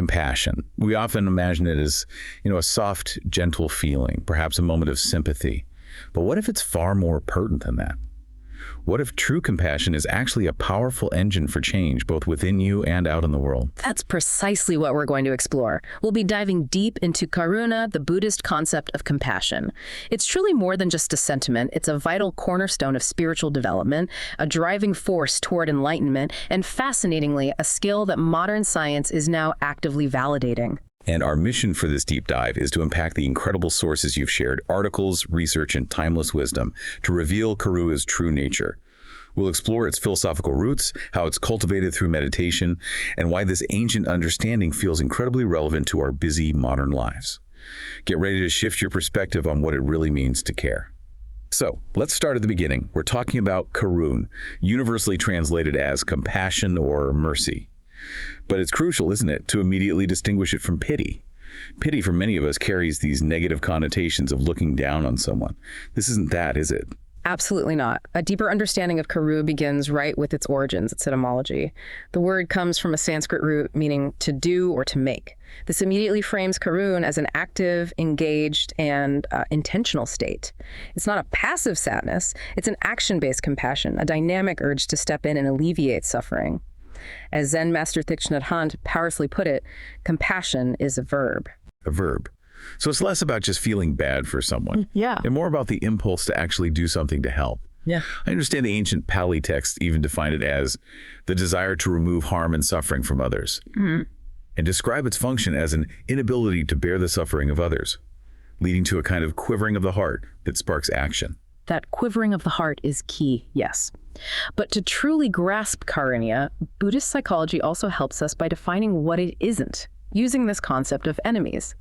compassion. We often imagine it as, a soft, gentle feeling, perhaps a moment of sympathy. But what if it's far more pertinent than that? What if true compassion is actually a powerful engine for change, both within you and out in the world? That's precisely what we're going to explore. We'll be diving deep into Karuna, the Buddhist concept of compassion. It's truly more than just a sentiment. It's a vital cornerstone of spiritual development, a driving force toward enlightenment, and fascinatingly, a skill that modern science is now actively validating. And our mission for this deep dive is to unpack the incredible sources you've shared, articles, research, and timeless wisdom to reveal Karuna's true nature. We'll explore its philosophical roots, how it's cultivated through meditation, and why this ancient understanding feels incredibly relevant to our busy modern lives. Get ready to shift your perspective on what it really means to care. So, let's start at the beginning. We're talking about Karuna, universally translated as compassion or mercy. But it's crucial, isn't it, to immediately distinguish it from pity. Pity for many of us carries these negative connotations of looking down on someone. This isn't that, is it? Absolutely not. A deeper understanding of Karuna begins right with its origins, its etymology. The word comes from a Sanskrit root meaning to do or to make. This immediately frames Karuna as an active, engaged, and intentional state. It's not a passive sadness, it's an action-based compassion, a dynamic urge to step in and alleviate suffering. As Zen master Thich Nhat Hanh powerfully put it, compassion is a verb. A verb. So it's less about just feeling bad for someone. Yeah. And more about the impulse to actually do something to help. Yeah. I understand the ancient Pali texts even define it as the desire to remove harm and suffering from others. Mm-hmm. And describe its function as an inability to bear the suffering of others, leading to a kind of quivering of the heart that sparks action. That quivering of the heart is key, yes. But to truly grasp Karuna, Buddhist psychology also helps us by defining what it isn't, using this concept of enemies.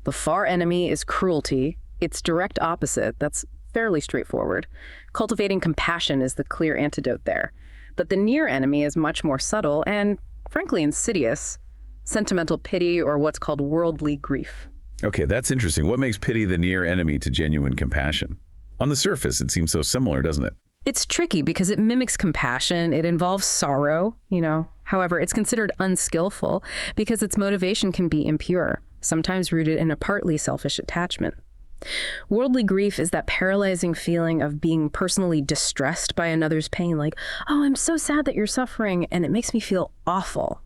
The far enemy is cruelty. Its direct opposite, that's fairly straightforward. Cultivating compassion is the clear antidote there. But the near enemy is much more subtle and, frankly, insidious. Sentimental pity, or what's called worldly grief. Okay, that's interesting. What makes pity the near enemy to genuine compassion? On the surface, it seems so similar, doesn't it? It's tricky because it mimics compassion. It involves sorrow, However, it's considered unskillful because its motivation can be impure, sometimes rooted in a partly selfish attachment. Worldly grief is that paralyzing feeling of being personally distressed by another's pain, like, oh, I'm so sad that you're suffering, and it makes me feel awful.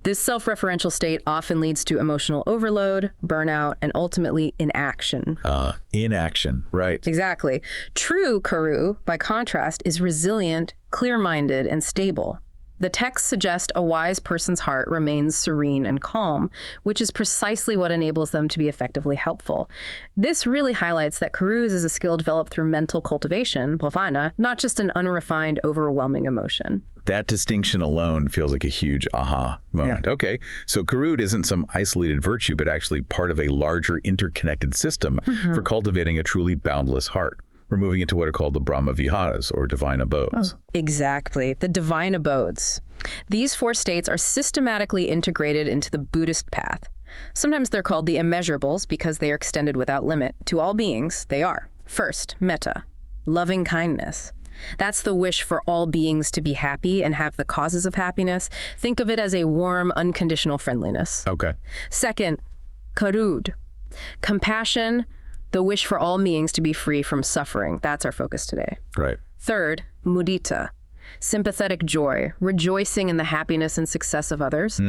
This self-referential state often leads to emotional overload, burnout, and ultimately inaction. Inaction, right. Exactly. True Karuna, by contrast, is resilient, clear-minded, and stable. The texts suggest a wise person's heart remains serene and calm, which is precisely what enables them to be effectively helpful. This really highlights that Karuna is a skill developed through mental cultivation, bhavana, not just an unrefined, overwhelming emotion. That distinction alone feels like a huge aha moment. Yeah. Okay, so Karuna isn't some isolated virtue, but actually part of a larger interconnected system for cultivating a truly boundless heart. We're moving into what are called the Brahmavihāras, or divine abodes. Oh, exactly, the divine abodes. These 4 states are systematically integrated into the Buddhist path. Sometimes they're called the Immeasurables because they are extended without limit. To all beings, they are. First, Mettā, loving kindness. That's the wish for all beings to be happy and have the causes of happiness. Think of it as a warm, unconditional friendliness. Okay. Second, Karuna, compassion, the wish for all beings to be free from suffering. That's our focus today. Right. Third, Muditā, sympathetic joy, rejoicing in the happiness and success of others.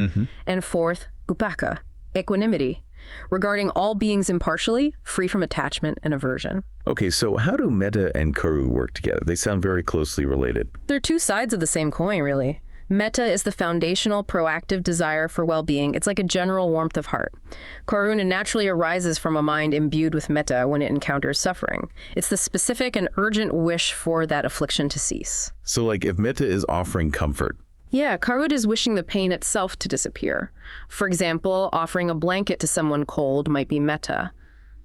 And fourth, Upekkhā, equanimity, regarding all beings impartially, free from attachment and aversion. Okay, so how do Mettā and Karuna work together? They sound very closely related. They're 2 sides of the same coin, really. Mettā is the foundational, proactive desire for well-being. It's like a general warmth of heart. Karuna naturally arises from a mind imbued with Mettā when it encounters suffering. It's the specific and urgent wish for that affliction to cease. So like if Mettā is offering comfort. Yeah, Karuna is wishing the pain itself to disappear. For example, offering a blanket to someone cold might be Mettā,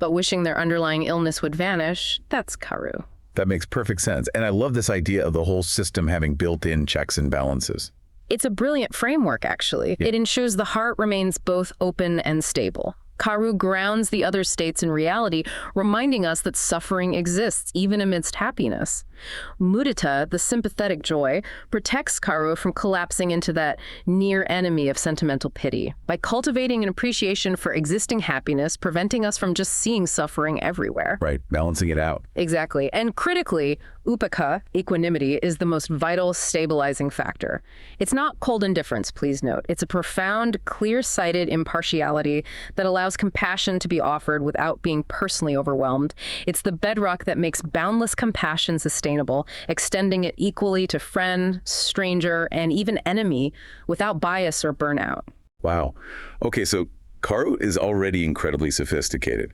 but wishing their underlying illness would vanish, that's Karuna. That makes perfect sense. And I love this idea of the whole system having built-in checks and balances. It's a brilliant framework, actually. Yeah. It ensures the heart remains both open and stable. Karu grounds the other states in reality, reminding us that suffering exists even amidst happiness. Muditā, the sympathetic joy, protects Karu from collapsing into that near enemy of sentimental pity by cultivating an appreciation for existing happiness, preventing us from just seeing suffering everywhere. Right, balancing it out. Exactly. And critically, Upekkhā, equanimity, is the most vital stabilizing factor. It's not cold indifference, please note. It's a profound, clear-sighted impartiality that allows compassion to be offered without being personally overwhelmed. It's the bedrock that makes boundless compassion sustainable, extending it equally to friend, stranger, and even enemy without bias or burnout. Wow. Okay, so Karu is already incredibly sophisticated,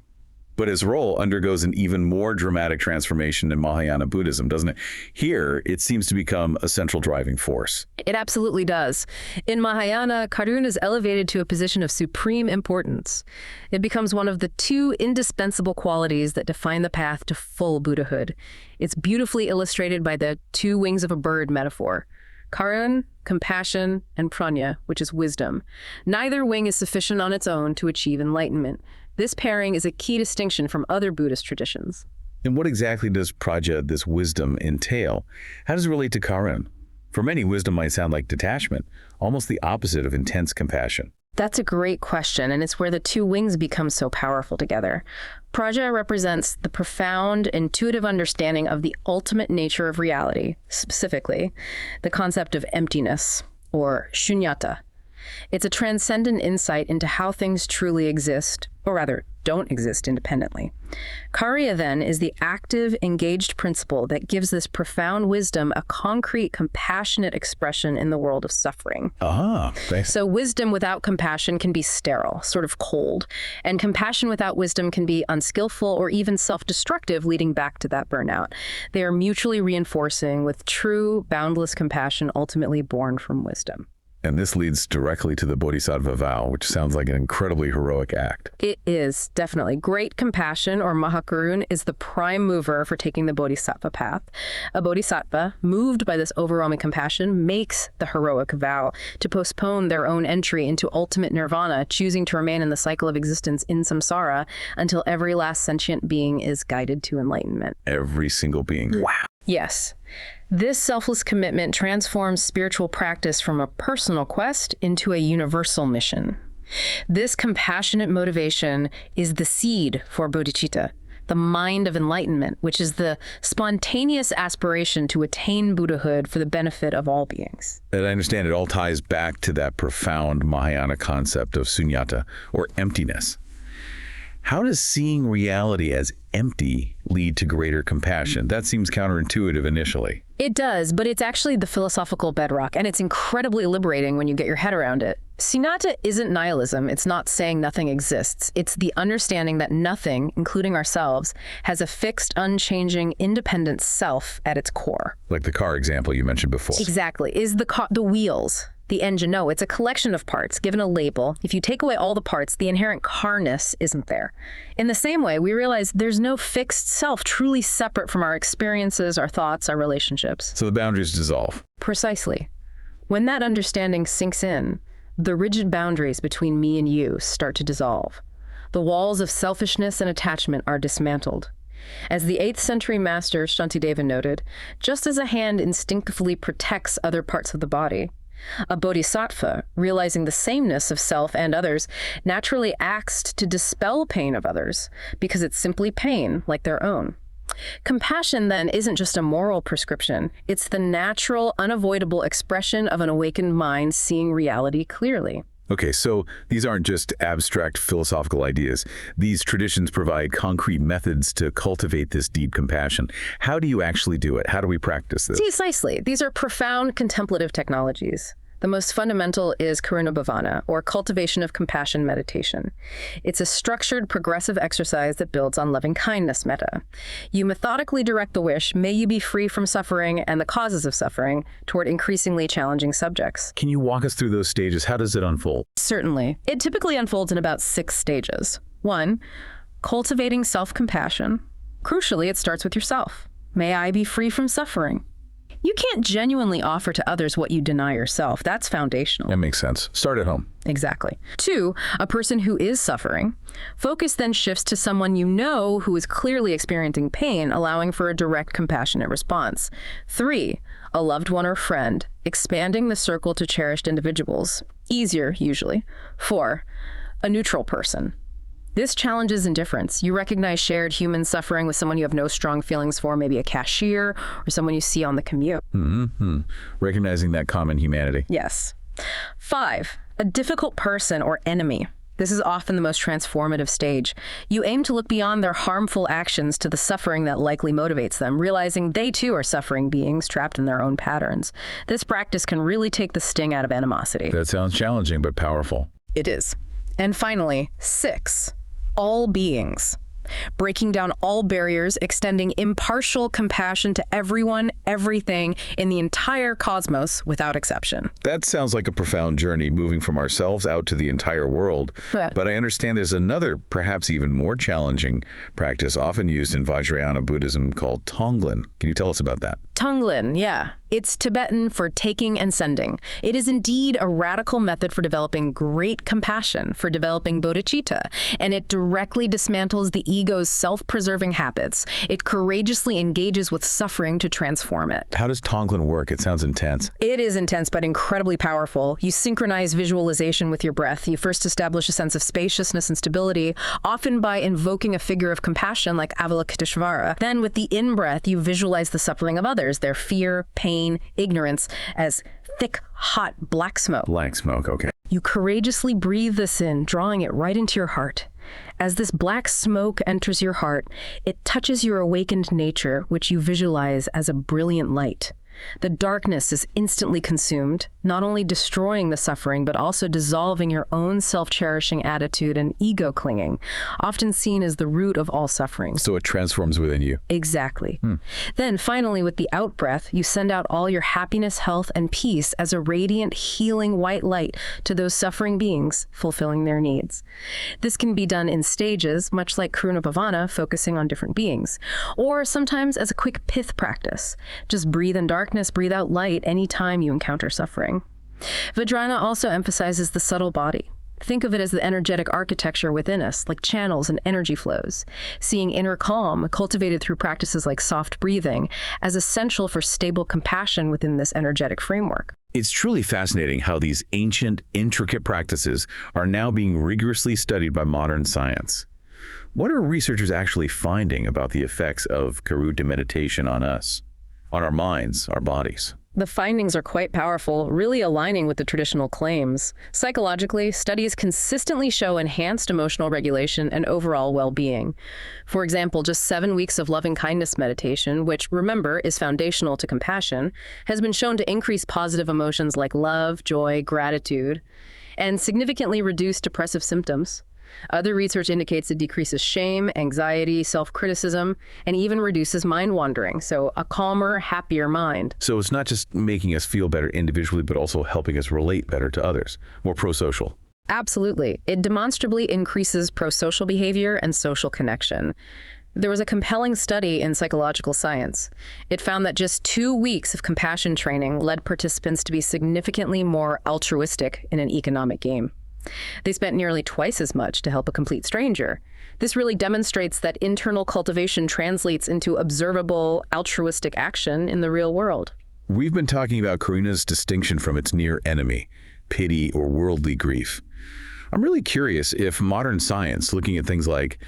but his role undergoes an even more dramatic transformation in Mahayana Buddhism, doesn't it? Here, it seems to become a central driving force. It absolutely does. In Mahayana, Karuna is elevated to a position of supreme importance. It becomes one of the two indispensable qualities that define the path to full Buddhahood. It's beautifully illustrated by the two wings of a bird metaphor. Karuna, compassion, and Prajñā, which is wisdom. Neither wing is sufficient on its own to achieve enlightenment. This pairing is a key distinction from other Buddhist traditions. And what exactly does Prajñā, this wisdom, entail? How does it relate to Karuna? For many, wisdom might sound like detachment, almost the opposite of intense compassion. That's a great question, and it's where the two wings become so powerful together. Prajñā represents the profound, intuitive understanding of the ultimate nature of reality, specifically the concept of emptiness, or Śūnyatā. It's a transcendent insight into how things truly exist, or rather, don't exist independently. Karuna, then, is the active, engaged principle that gives this profound wisdom a concrete, compassionate expression in the world of suffering. So wisdom without compassion can be sterile, sort of cold, and compassion without wisdom can be unskillful or even self-destructive, leading back to that burnout. They are mutually reinforcing, with true, boundless compassion ultimately born from wisdom. And this leads directly to the Bodhisattva vow, which sounds like an incredibly heroic act. It is, definitely. Great compassion, or Mahakaruna, is the prime mover for taking the Bodhisattva path. A Bodhisattva, moved by this overwhelming compassion, makes the heroic vow to postpone their own entry into ultimate nirvana, choosing to remain in the cycle of existence in samsara until every last sentient being is guided to enlightenment. Every single being. Wow. Yes. This selfless commitment transforms spiritual practice from a personal quest into a universal mission. This compassionate motivation is the seed for bodhicitta, the mind of enlightenment, which is the spontaneous aspiration to attain Buddhahood for the benefit of all beings. And I understand it all ties back to that profound Mahayana concept of Śūnyatā, or emptiness. How does seeing reality as empty lead to greater compassion? That seems counterintuitive initially. It does, but it's actually the philosophical bedrock, and it's incredibly liberating when you get your head around it. Śūnyatā isn't nihilism. It's not saying nothing exists. It's the understanding that nothing, including ourselves, has a fixed, unchanging, independent self at its core. Like the car example you mentioned before. Exactly. Is the wheels, the engine? No, it's a collection of parts given a label. If you take away all the parts, the inherent carness isn't there. In the same way, we realize there's no fixed self truly separate from our experiences, our thoughts, our relationships. So the boundaries dissolve. Precisely. When that understanding sinks in, the rigid boundaries between me and you start to dissolve. The walls of selfishness and attachment are dismantled. As the 8th century master Shantideva noted, just as a hand instinctively protects other parts of the body, a bodhisattva, realizing the sameness of self and others, naturally acts to dispel pain of others, because it's simply pain like their own. Compassion, then, isn't just a moral prescription. It's the natural, unavoidable expression of an awakened mind seeing reality clearly. Okay, so these aren't just abstract philosophical ideas. These traditions provide concrete methods to cultivate this deep compassion. How do you actually do it? How do we practice this? Precisely. These are profound contemplative technologies. The most fundamental is Karuṇā Bhavana, or cultivation of compassion meditation. It's a structured, progressive exercise that builds on loving-kindness metta. You methodically direct the wish, may you be free from suffering and the causes of suffering, toward increasingly challenging subjects. Can you walk us through those stages? How does it unfold? Certainly. It typically unfolds in about 6 stages. 1, cultivating self-compassion. Crucially, it starts with yourself. May I be free from suffering. You can't genuinely offer to others what you deny yourself. That's foundational. That makes sense. Start at home. Exactly. 2, a person who is suffering. Focus then shifts to someone you know who is clearly experiencing pain, allowing for a direct, compassionate response. 3, a loved one or friend, expanding the circle to cherished individuals. Easier, usually. 4, a neutral person. This challenges indifference. You recognize shared human suffering with someone you have no strong feelings for, maybe a cashier or someone you see on the commute. Recognizing that common humanity. Yes. 5, a difficult person or enemy. This is often the most transformative stage. You aim to look beyond their harmful actions to the suffering that likely motivates them, realizing they too are suffering beings trapped in their own patterns. This practice can really take the sting out of animosity. That sounds challenging, but powerful. It is. And finally, 6, all beings. Breaking down all barriers, extending impartial compassion to everyone, everything in the entire cosmos without exception. That sounds like a profound journey, moving from ourselves out to the entire world. But I understand there's another, perhaps even more challenging practice often used in Vajrayana Buddhism called Tonglen. Can you tell us about that? Tonglen, yeah. It's Tibetan for taking and sending. It is indeed a radical method for developing great compassion, for developing bodhicitta, and it directly dismantles the ego's self-preserving habits. It courageously engages with suffering to transform it. How does Tonglen work? It sounds intense. It is intense, but incredibly powerful. You synchronize visualization with your breath. You first establish a sense of spaciousness and stability, often by invoking a figure of compassion like Avalokiteshvara. Then with the in-breath, you visualize the suffering of others, their fear, pain, ignorance, as thick, hot black smoke. Black smoke, okay. You courageously breathe this in, drawing it right into your heart. As this black smoke enters your heart, it touches your awakened nature, which you visualize as a brilliant light. The darkness is instantly consumed, not only destroying the suffering, but also dissolving your own self-cherishing attitude and ego clinging, often seen as the root of all suffering. So it transforms within you. Exactly. Then finally, with the out-breath, you send out all your happiness, health, and peace as a radiant, healing white light to those suffering beings, fulfilling their needs. This can be done in stages, much like Karuṇā Bhavana, focusing on different beings, or sometimes as a quick pith practice. Just breathe in darkness, breathe out light anytime you encounter suffering. Vajrayana also emphasizes the subtle body. Think of it as the energetic architecture within us, like channels and energy flows. Seeing inner calm, cultivated through practices like soft breathing, as essential for stable compassion within this energetic framework. It's truly fascinating how these ancient, intricate practices are now being rigorously studied by modern science. What are researchers actually finding about the effects of Karuna meditation on us, on our minds, our bodies? The findings are quite powerful, really aligning with the traditional claims. Psychologically, studies consistently show enhanced emotional regulation and overall well-being. For example, just 7 weeks of loving-kindness meditation, which, remember, is foundational to compassion, has been shown to increase positive emotions like love, joy, gratitude, and significantly reduce depressive symptoms. Other research indicates it decreases shame, anxiety, self-criticism, and even reduces mind wandering, so a calmer, happier mind. So it's not just making us feel better individually, but also helping us relate better to others, more pro-social. Absolutely. It demonstrably increases pro-social behavior and social connection. There was a compelling study in psychological science. It found that just 2 weeks of compassion training led participants to be significantly more altruistic in an economic game. They spent nearly twice as much to help a complete stranger. This really demonstrates that internal cultivation translates into observable, altruistic action in the real world. We've been talking about Karuna's distinction from its near enemy, pity or worldly grief. I'm really curious if modern science, looking at things like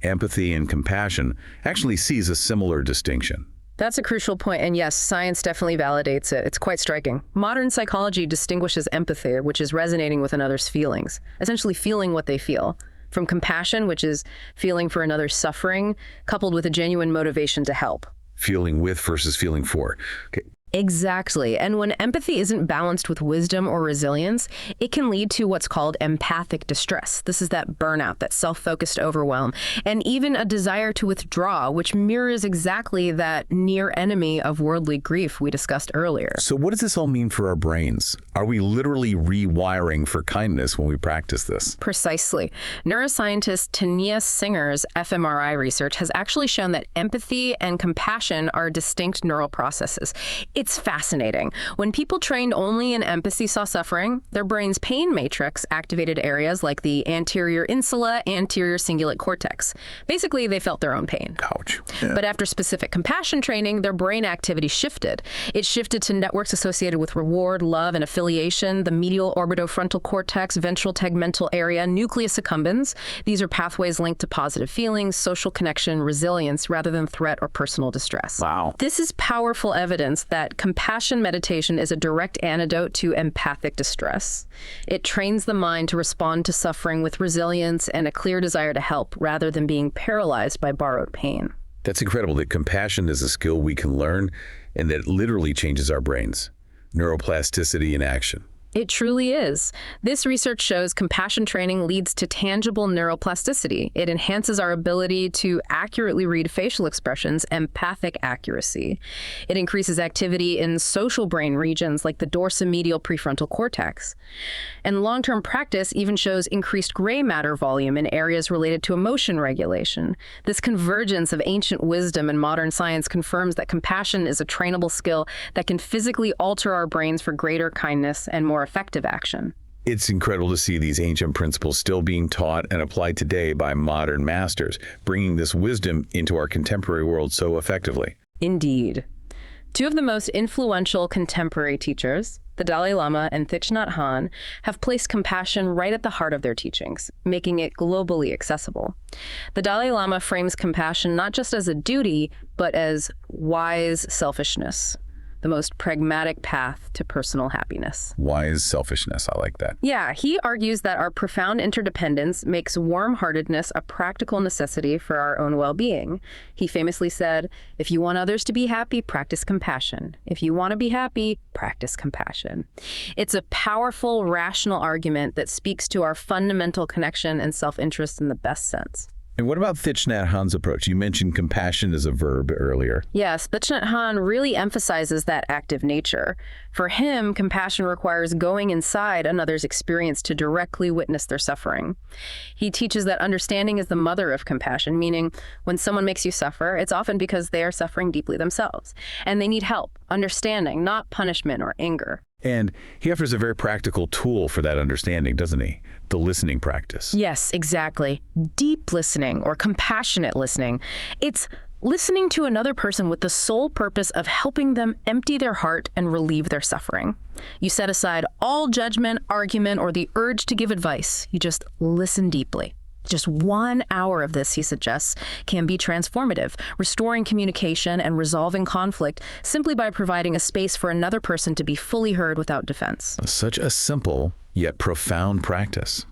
empathy and compassion, actually sees a similar distinction. That's a crucial point, and yes, science definitely validates it. It's quite striking. Modern psychology distinguishes empathy, which is resonating with another's feelings, essentially feeling what they feel, from compassion, which is feeling for another's suffering, coupled with a genuine motivation to help. Feeling with versus feeling for. Okay. Exactly. And when empathy isn't balanced with wisdom or resilience, it can lead to what's called empathic distress. This is that burnout, that self-focused overwhelm, and even a desire to withdraw, which mirrors exactly that near enemy of worldly grief we discussed earlier. So what does this all mean for our brains? Are we literally rewiring for kindness when we practice this? Precisely. Neuroscientist Tanya Singer's fMRI research has actually shown that empathy and compassion are distinct neural processes. It's fascinating. When people trained only in empathy saw suffering, their brain's pain matrix activated areas like the anterior insula, anterior cingulate cortex. Basically, they felt their own pain. Ouch. Yeah. But after specific compassion training, their brain activity shifted. It shifted to networks associated with reward, love, and affiliation, the medial orbitofrontal cortex, ventral tegmental area, nucleus accumbens. These are pathways linked to positive feelings, social connection, resilience, rather than threat or personal distress. Wow. This is powerful evidence that compassion meditation is a direct antidote to empathic distress. It trains the mind to respond to suffering with resilience and a clear desire to help, rather than being paralyzed by borrowed pain. That's incredible that compassion is a skill we can learn and that it literally changes our brains. Neuroplasticity in action. It truly is. This research shows compassion training leads to tangible neuroplasticity. It enhances our ability to accurately read facial expressions, empathic accuracy. It increases activity in social brain regions like the dorsomedial prefrontal cortex. And long-term practice even shows increased gray matter volume in areas related to emotion regulation. This convergence of ancient wisdom and modern science confirms that compassion is a trainable skill that can physically alter our brains for greater kindness and more effective action. It's incredible to see these ancient principles still being taught and applied today by modern masters, bringing this wisdom into our contemporary world so effectively. Indeed. Two of the most influential contemporary teachers, the Dalai Lama and Thich Nhat Hanh, have placed compassion right at the heart of their teachings, making it globally accessible. The Dalai Lama frames compassion not just as a duty, but as wise selfishness, the most pragmatic path to personal happiness. Wise selfishness, I like that. Yeah, he argues that our profound interdependence makes warm-heartedness a practical necessity for our own well-being. He famously said, if you want others to be happy, practice compassion. If you want to be happy, practice compassion. It's a powerful, rational argument that speaks to our fundamental connection and self-interest in the best sense. And what about Thich Nhat Hanh's approach? You mentioned compassion as a verb earlier. Yes, Thich Nhat Hanh really emphasizes that active nature. For him, compassion requires going inside another's experience to directly witness their suffering. He teaches that understanding is the mother of compassion, meaning when someone makes you suffer, it's often because they are suffering deeply themselves, and they need help, understanding, not punishment or anger. And he offers a very practical tool for that understanding, doesn't he? The listening practice. Yes, exactly. Deep listening or compassionate listening. It's listening to another person with the sole purpose of helping them empty their heart and relieve their suffering. You set aside all judgment, argument, or the urge to give advice. You just listen deeply. Just 1 hour of this, he suggests, can be transformative, restoring communication and resolving conflict simply by providing a space for another person to be fully heard without defense. Such a simple yet profound practice.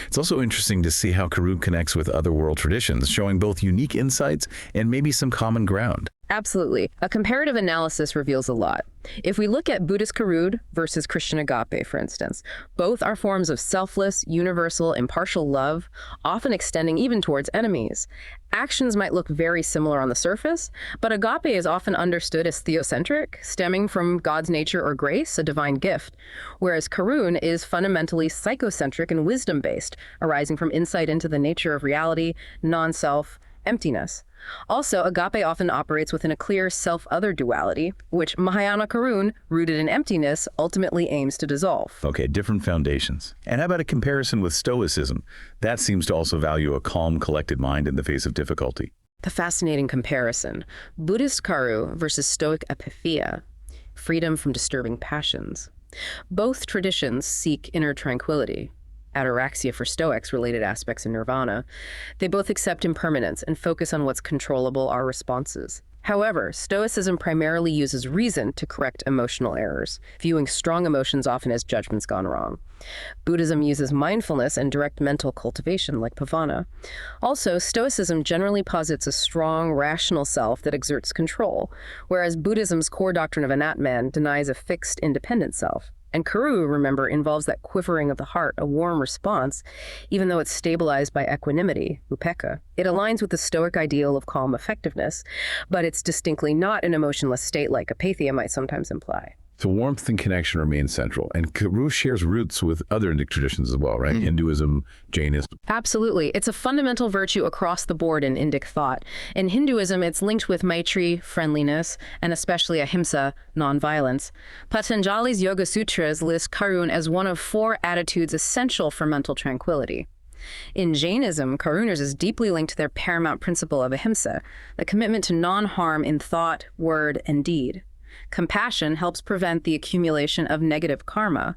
It's also interesting to see how Karuna connects with other world traditions, showing both unique insights and maybe some common ground. Absolutely. A comparative analysis reveals a lot. If we look at Buddhist Karuna versus Christian agape, for instance, both are forms of selfless, universal, impartial love, often extending even towards enemies. Actions might look very similar on the surface, but agape is often understood as theocentric, stemming from God's nature or grace, a divine gift, whereas Karuna is fundamentally psychocentric and wisdom-based, arising from insight into the nature of reality, non-self, emptiness. Also, agape often operates within a clear self-other duality, which Mahayana Karuna, rooted in emptiness, ultimately aims to dissolve. Okay, different foundations. And how about a comparison with Stoicism? That seems to also value a calm, collected mind in the face of difficulty. The fascinating comparison. Buddhist Karuna versus Stoic apatheia, freedom from disturbing passions. Both traditions seek inner tranquility. Ataraxia for Stoics, related aspects in nirvana. They both accept impermanence and focus on what's controllable, our responses. However, Stoicism primarily uses reason to correct emotional errors, viewing strong emotions often as judgments gone wrong. Buddhism uses mindfulness and direct mental cultivation, like Bhavana. Also, Stoicism generally posits a strong, rational self that exerts control, whereas Buddhism's core doctrine of Anatman denies a fixed, independent self. And Karuna, remember, involves that quivering of the heart, a warm response, even though it's stabilized by equanimity, Upekkhā. It aligns with the Stoic ideal of calm effectiveness, but it's distinctly not an emotionless state like apatheia might sometimes imply. So warmth and connection remain central. And Karu shares roots with other Indic traditions as well, right? Hinduism, Jainism. Absolutely. It's a fundamental virtue across the board in Indic thought. In Hinduism, it's linked with Maitri, friendliness, and especially ahimsa, nonviolence. Patanjali's Yoga Sutras list Karuna as one of 4 attitudes essential for mental tranquility. In Jainism, Karunas is deeply linked to their paramount principle of ahimsa, the commitment to non-harm in thought, word, and deed. Compassion helps prevent the accumulation of negative karma.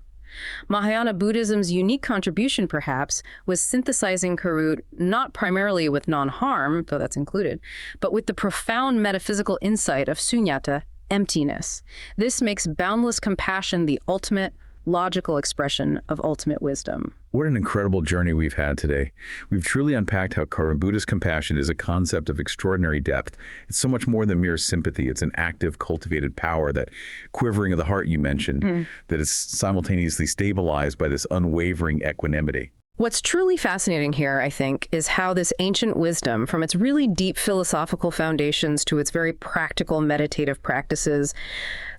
Mahayana Buddhism's unique contribution, perhaps, was synthesizing Karuna not primarily with non-harm, though that's included, but with the profound metaphysical insight of Śūnyatā, emptiness. This makes boundless compassion the ultimate, logical expression of ultimate wisdom. What an incredible journey we've had today. We've truly unpacked how Buddhist compassion is a concept of extraordinary depth. It's so much more than mere sympathy. It's an active, cultivated power, that quivering of the heart you mentioned, that is simultaneously stabilized by this unwavering equanimity. What's truly fascinating here, I think, is how this ancient wisdom, from its really deep philosophical foundations to its very practical meditative practices,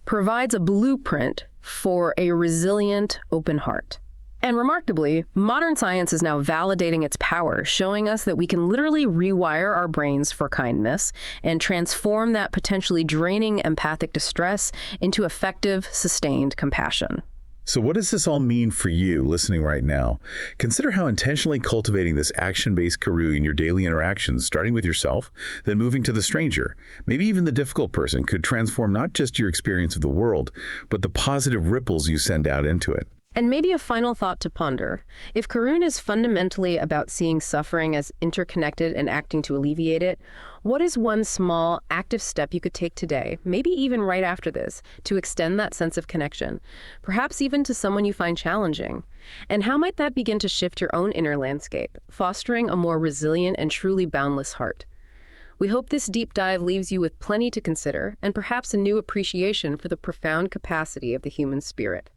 provides a blueprint for a resilient, open heart. And remarkably, modern science is now validating its power, showing us that we can literally rewire our brains for kindness and transform that potentially draining empathic distress into effective, sustained compassion. So what does this all mean for you listening right now? Consider how intentionally cultivating this action-based Karuna in your daily interactions, starting with yourself, then moving to the stranger, maybe even the difficult person, could transform not just your experience of the world, but the positive ripples you send out into it. And maybe a final thought to ponder. If Karuna is fundamentally about seeing suffering as interconnected and acting to alleviate it, what is one small, active step you could take today, maybe even right after this, to extend that sense of connection, perhaps even to someone you find challenging? And how might that begin to shift your own inner landscape, fostering a more resilient and truly boundless heart? We hope this deep dive leaves you with plenty to consider and perhaps a new appreciation for the profound capacity of the human spirit.